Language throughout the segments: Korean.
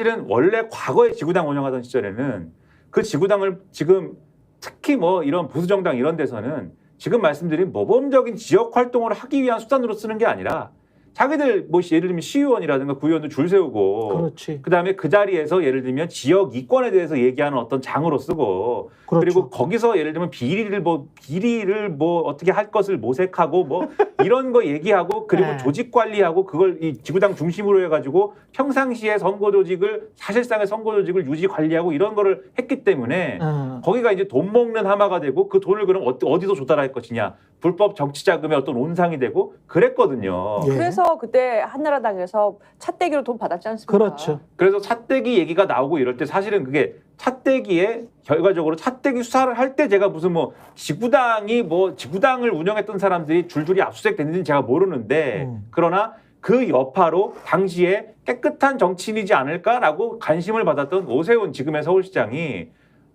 사실은 원래 과거에 지구당 운영하던 시절에는 그 지구당을 지금 특히 뭐 이런 보수정당 이런 데서는 지금 말씀드린 모범적인 지역 활동을 하기 위한 수단으로 쓰는 게 아니라 자기들 뭐 예를 들면 시의원이라든가 구의원도 줄 세우고 그렇지. 그다음에 그 자리에서 예를 들면 지역 이권에 대해서 얘기하는 어떤 장으로 쓰고 그렇죠. 그리고 거기서 예를 들면 비리를 뭐 어떻게 할 것을 모색하고 뭐 이런 거 얘기하고 그리고 네. 조직 관리하고 그걸 이 지구당 중심으로 해가지고 평상시에 선거 조직을 사실상의 선거 조직을 유지 관리하고 이런 거를 했기 때문에 거기가 이제 돈 먹는 하마가 되고 그 돈을 그럼 어디서 조달할 것이냐 불법 정치 자금의 어떤 온상이 되고 그랬거든요. 예. 그래서 그때 한나라당에서 찻대기로 돈 받았지 않습니까? 그렇죠. 그래서 찻대기 얘기가 나오고 이럴 때 사실은 그게 찻대기에 결과적으로 찻대기 수사를 할 때 제가 무슨 뭐 지구당을 운영했던 사람들이 줄줄이 압수수색됐는지는 제가 모르는데 그러나 그 여파로 당시에 깨끗한 정치인이지 않을까라고 관심을 받았던 오세훈 지금의 서울시장이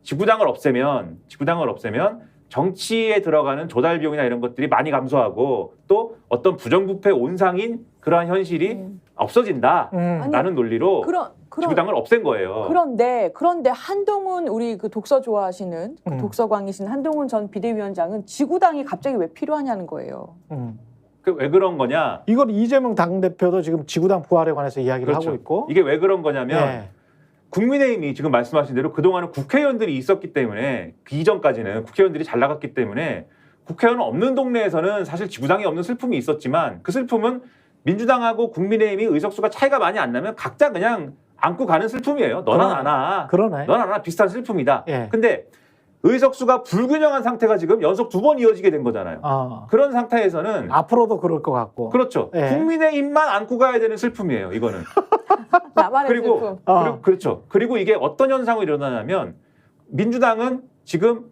지구당을 없애면 정치에 들어가는 조달 비용이나 이런 것들이 많이 감소하고 또 어떤 부정부패 온상인 그러한 현실이 없어진다라는 논리로 지구당을 없앤 거예요. 그런데 한동훈 우리 그 독서 좋아하시는 그 독서광이신 한동훈 전 비대위원장은 지구당이 갑자기 왜 필요하냐는 거예요. 왜 그런 거냐? 이걸 이재명 당대표도 지금 지구당 부활에 관해서 이야기를 그렇죠. 하고 있고. 이게 왜 그런 거냐면 네. 국민의힘이 지금 말씀하신 대로 그동안은 국회의원들이 있었기 때문에 그 이전까지는 국회의원들이 잘 나갔기 때문에 국회의원 없는 동네에서는 사실 지구당이 없는 슬픔이 있었지만 그 슬픔은 민주당하고 국민의힘이 의석수가 차이가 많이 안 나면 각자 그냥 안고 가는 슬픔이에요. 너나 나나. 그러네. 너나 나나 비슷한 슬픔이다. 예. 근데 의석수가 불균형한 상태가 지금 연속 2번 이어지게 된 거잖아요. 그런 상태에서는 앞으로도 그럴 것 같고. 그렇죠. 예. 국민의힘만 안고 가야 되는 슬픔이에요. 이거는. 나만의 그리고 슬픔. 그렇죠. 그리고 이게 어떤 현상이 일어나냐면 민주당은 지금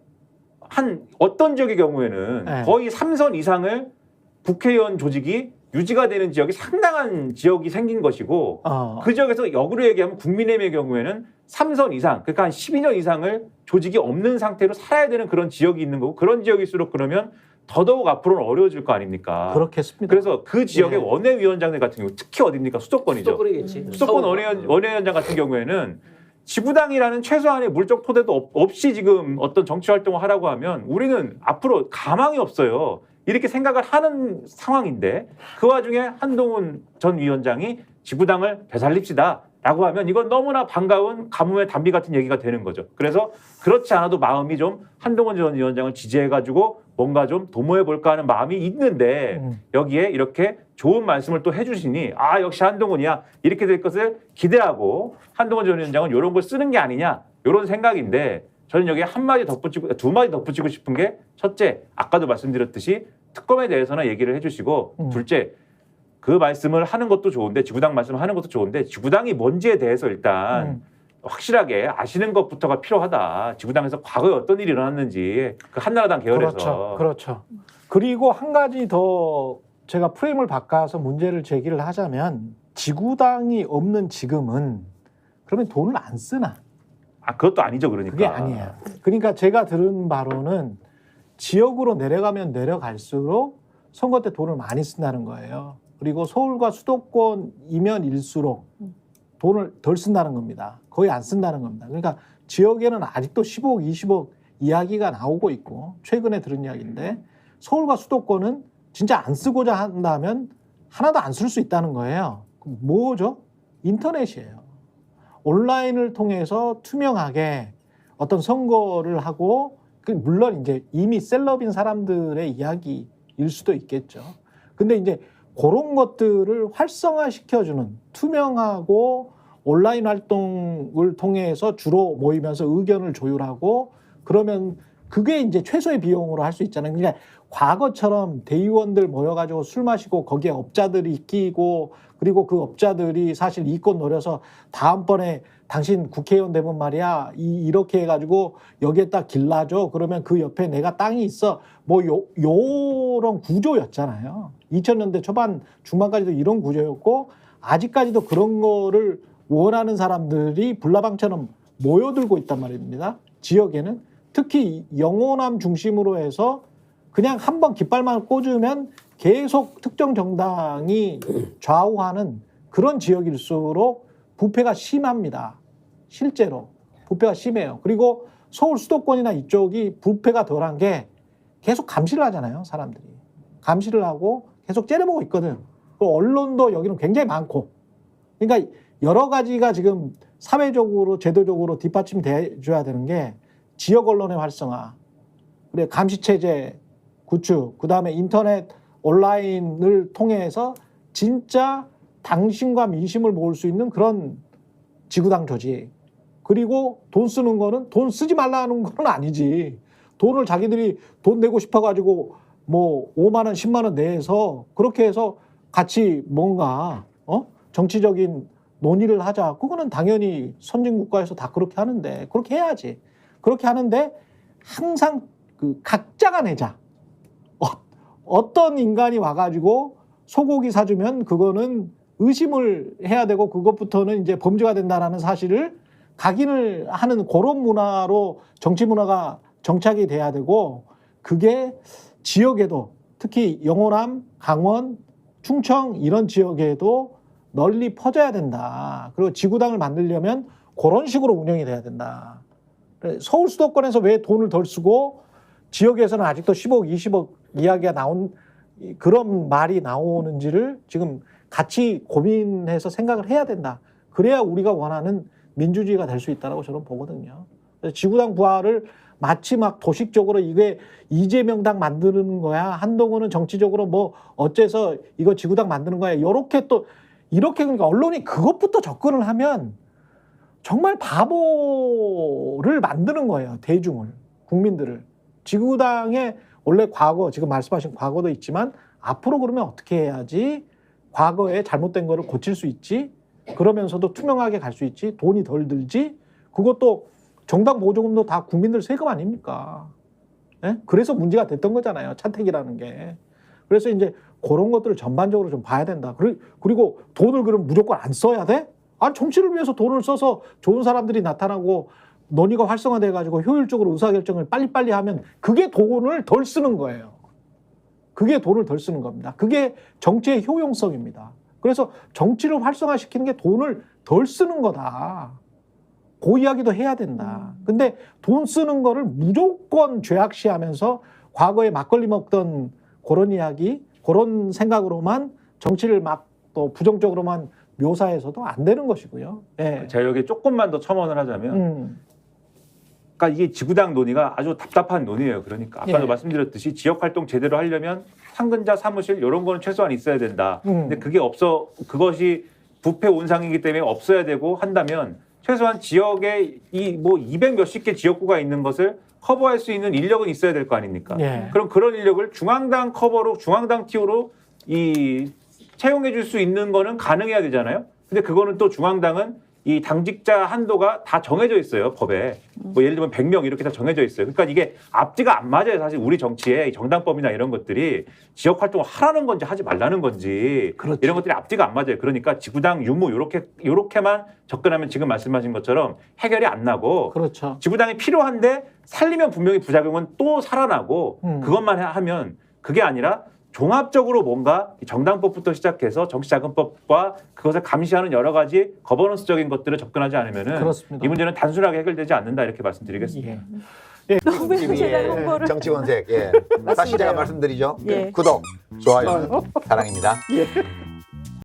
한 어떤 지역의 경우에는 네. 거의 3선 이상을 국회의원 조직이 유지가 되는 지역이 상당한 지역이 생긴 것이고 그 지역에서 역으로 얘기하면 국민의힘의 경우에는 3선 이상 그러니까 한 12년 이상을 조직이 없는 상태로 살아야 되는 그런 지역이 있는 거고 그런 지역일수록 그러면 더더욱 앞으로는 어려워질 거 아닙니까? 그렇겠습니다. 그래서 그 지역의 예. 원내위원장들 같은 경우 특히 어디입니까? 수도권이죠. 수도권이겠지. 수도권 원내위원장 같은 경우에는 지구당이라는 최소한의 물적 토대도 없이 지금 어떤 정치 활동을 하라고 하면 우리는 앞으로 가망이 없어요. 이렇게 생각을 하는 상황인데 그 와중에 한동훈 전 위원장이 지구당을 되살립시다 라고 하면 이건 너무나 반가운 가뭄의 단비 같은 얘기가 되는 거죠. 그래서 그렇지 않아도 마음이 좀 한동훈 전 위원장을 지지해가지고 뭔가 좀 도모해볼까 하는 마음이 있는데 여기에 이렇게 좋은 말씀을 또 해주시니 아 역시 한동훈이야 이렇게 될 것을 기대하고 한동훈 전 위원장은 이런 걸 쓰는 게 아니냐 이런 생각인데 저는 여기에 두 마디 덧붙이고 싶은 게 첫째 아까도 말씀드렸듯이 특검에 대해서는 얘기를 해주시고 둘째 그 말씀을 하는 것도 좋은데 지구당 말씀을 하는 것도 좋은데 지구당이 뭔지에 대해서 일단 확실하게 아시는 것부터가 필요하다. 지구당에서 과거에 어떤 일이 일어났는지 그 한나라당 계열에서. 그렇죠. 그리고 한 가지 더 제가 프레임을 바꿔서 문제를 제기를 하자면 지구당이 없는 지금은 그러면 돈을 안 쓰나? 그것도 아니죠. 그러니까. 그게 아니에요. 그러니까 제가 들은 바로는 지역으로 내려가면 내려갈수록 선거 때 돈을 많이 쓴다는 거예요. 그리고 서울과 수도권이면 일수록 돈을 덜 쓴다는 겁니다. 거의 안 쓴다는 겁니다. 그러니까 지역에는 아직도 15억, 20억 이야기가 나오고 있고 최근에 들은 이야기인데 서울과 수도권은 진짜 안 쓰고자 한다면 하나도 안 쓸 수 있다는 거예요. 뭐죠? 인터넷이에요. 온라인을 통해서 투명하게 어떤 선거를 하고 물론 이제 이미 셀럽인 사람들의 이야기일 수도 있겠죠. 근데 이제 그런 것들을 활성화시켜주는 투명하고 온라인 활동을 통해서 주로 모이면서 의견을 조율하고 그러면 그게 이제 최소의 비용으로 할 수 있잖아요. 그러니까 과거처럼 대의원들 모여가지고 술 마시고 거기에 업자들이 끼고 그리고 그 업자들이 사실 이권 노려서 다음번에 당신 국회의원 되면 말이야 이렇게 해가지고 여기에다 길라줘 그러면 그 옆에 내가 땅이 있어 뭐 요런 구조였잖아요. 2000년대 초반 중반까지도 이런 구조였고 아직까지도 그런 거를 원하는 사람들이 불나방처럼 모여들고 있단 말입니다. 지역에는 특히 영호남 중심으로 해서 그냥 한번 깃발만 꽂으면 계속 특정 정당이 좌우하는 그런 지역일수록 부패가 심합니다. 실제로 부패가 심해요. 그리고 서울 수도권이나 이쪽이 부패가 덜한 게 계속 감시를 하잖아요. 사람들이. 감시를 하고 계속 째려보고 있거든. 그리고 언론도 여기는 굉장히 많고. 그러니까 여러 가지가 지금 사회적으로 제도적으로 뒷받침돼줘야 되는 게 지역 언론의 활성화, 그리고 감시체제 구축, 그다음에 인터넷 온라인을 통해서 진짜 당심과 민심을 모을 수 있는 그런 지구당 조직. 그리고 돈 쓰는 거는 돈 쓰지 말라는 건 아니지. 돈을 자기들이 돈 내고 싶어가지고 뭐 5만 원, 10만 원 내서 그렇게 해서 같이 뭔가 정치적인 논의를 하자. 그거는 당연히 선진국가에서 다 그렇게 하는데 그렇게 해야지. 그렇게 하는데 항상 그 각자가 내자. 어떤 인간이 와가지고 소고기 사주면 그거는 의심을 해야 되고 그것부터는 이제 범죄가 된다라는 사실을 각인을 하는 그런 문화로 정치 문화가 정착이 돼야 되고 그게 지역에도 특히 영호남, 강원, 충청 이런 지역에도 널리 퍼져야 된다. 그리고 지구당을 만들려면 그런 식으로 운영이 돼야 된다. 서울 수도권에서 왜 돈을 덜 쓰고 지역에서는 아직도 10억, 20억 이야기가 나온 그런 말이 나오는지를 지금 같이 고민해서 생각을 해야 된다. 그래야 우리가 원하는 민주주의가 될 수 있다고 저는 보거든요. 그래서 지구당 부활을 마치 막 도식적으로 이게 이재명당 만드는 거야. 한동훈은 정치적으로 뭐 어째서 이거 지구당 만드는 거야. 이렇게 또 이렇게 그러니까 언론이 그것부터 접근을 하면 정말 바보를 만드는 거예요. 대중을, 국민들을. 지구당의 원래 과거, 지금 말씀하신 과거도 있지만 앞으로 그러면 어떻게 해야지 과거에 잘못된 거를 고칠 수 있지? 그러면서도 투명하게 갈 수 있지? 돈이 덜 들지? 그것도 정당 보조금도 다 국민들 세금 아닙니까? 예? 그래서 문제가 됐던 거잖아요. 차택이라는 게. 그래서 이제 그런 것들을 전반적으로 좀 봐야 된다. 그리고 돈을 그럼 무조건 안 써야 돼? 아니, 정치를 위해서 돈을 써서 좋은 사람들이 나타나고 논의가 활성화돼 가지고 효율적으로 의사결정을 빨리빨리 하면 그게 돈을 덜 쓰는 거예요. 그게 돈을 덜 쓰는 겁니다. 그게 정치의 효용성입니다. 그래서 정치를 활성화시키는 게 돈을 덜 쓰는 거다. 그 이야기도 해야 된다. 근데 돈 쓰는 거를 무조건 죄악시하면서 과거에 막걸리 먹던 그런 이야기, 그런 생각으로만 정치를 막 또 부정적으로만 묘사해서도 안 되는 것이고요. 예. 제가 여기 조금만 더 첨언을 하자면 그러니까 이게 지구당 논의가 아주 답답한 논의예요. 그러니까 아까도 예. 말씀드렸듯이 지역활동 제대로 하려면 상근자 사무실 이런 거는 최소한 있어야 된다. 근데 그게 그것이 부패 온상이기 때문에 없어야 되고 한다면 최소한 지역에 이 뭐 200 몇십 개 지역구가 있는 것을 커버할 수 있는 인력은 있어야 될 거 아닙니까? 예. 그럼 그런 인력을 중앙당 커버로 중앙당 티오로 채용해 줄 수 있는 거는 가능해야 되잖아요. 근데 그거는 또 중앙당은 이 당직자 한도가 다 정해져 있어요. 법에. 뭐 예를 들면 100명 이렇게 다 정해져 있어요. 그러니까 이게 앞뒤가 안 맞아요. 사실 우리 정치에 정당법이나 이런 것들이 지역 활동을 하라는 건지 하지 말라는 건지 그렇죠. 이런 것들이 앞뒤가 안 맞아요. 그러니까 지구당 유무 요렇게만 접근하면 지금 말씀하신 것처럼 해결이 안 나고 그렇죠. 지구당이 필요한데 살리면 분명히 부작용은 또 살아나고 그것만 하면 그게 아니라 종합적으로 뭔가 정당법부터 시작해서 정치자금법과 그것을 감시하는 여러 가지 거버넌스적인 것들을 접근하지 않으면은 그렇습니다. 이 문제는 단순하게 해결되지 않는다 이렇게 말씀드리겠습니다. 예. 너무 TV의 제가 홍보를 정치권색. 예. 다시 제가 말씀드리죠. 예. 구독, 좋아요, 사랑입니다. 예.